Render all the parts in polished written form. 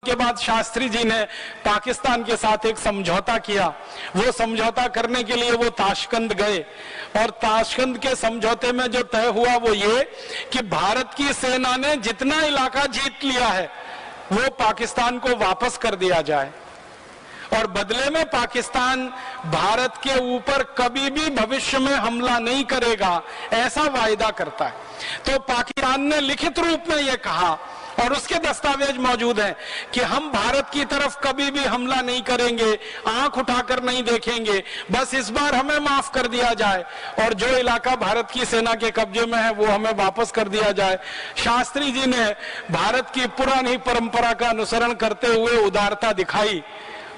के बाद शास्त्री जी ने पाकिस्तान के साथ एक समझौता किया। वो समझौता करने के लिए वो ताशकंद गए और ताशकंद के समझौते में जो तय हुआ वो ये कि भारत की सेना ने जितना इलाका जीत लिया है वो पाकिस्तान को वापस कर दिया जाए और बदले में पाकिस्तान भारत के ऊपर कभी भी भविष्य में हमला नहीं करेगा, ऐसा वायदा करता है। तो पाकिस्तान ने लिखित रूप में यह कहा और उसके दस्तावेज मौजूद हैं कि हम भारत की तरफ कभी भी हमला नहीं करेंगे, आंख उठाकर नहीं देखेंगे, बस इस बार हमें माफ कर दिया जाए और जो इलाका भारत की सेना के कब्जे में है वो हमें वापस कर दिया जाए। शास्त्री जी ने भारत की पुरानी परंपरा का अनुसरण करते हुए उदारता दिखाई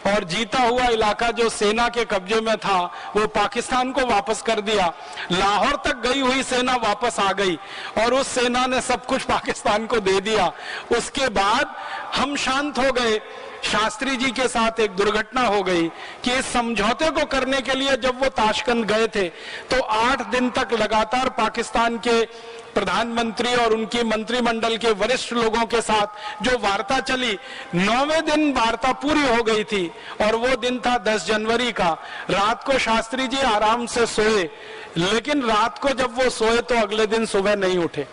और जीता हुआ इलाका जो सेना के कब्जे में था वो पाकिस्तान को वापस कर दिया। लाहौर तक गई हुई सेना वापस आ गई और उस सेना ने सब कुछ पाकिस्तान को दे दिया। उसके बाद हम शांत हो गए। शास्त्री जी के साथ एक दुर्घटना हो गई कि इस समझौते को करने के लिए जब वो ताशकंद गए थे तो 8 दिन तक लगातार पाकिस्तान के प्रधानमंत्री और उनकी मंत्रिमंडल के वरिष्ठ लोगों के साथ जो वार्ता चली, 9वें दिन वार्ता पूरी हो गई थी और वो दिन था 10 जनवरी का। रात को शास्त्री जी आराम से सोए, लेकिन रात को जब वो सोए तो अगले दिन सुबह नहीं उठे।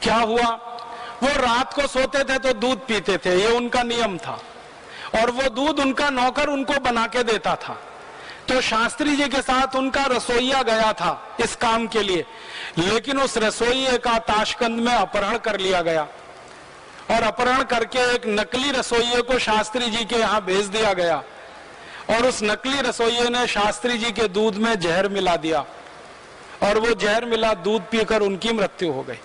क्या हुआ? वो रात को सोते थे तो दूध पीते थे, ये उनका नियम था और वो दूध उनका नौकर उनको बना के देता था। तो शास्त्री जी के साथ उनका रसोइया गया था इस काम के लिए, लेकिन उस रसोइये का ताशकंद में अपहरण कर लिया गया और अपहरण करके एक नकली रसोइये को शास्त्री जी के यहाँ भेज दिया गया और उस नकली रसोइये ने शास्त्री जी के दूध में जहर मिला दिया और वो जहर मिला दूध पीकर उनकी मृत्यु हो गई।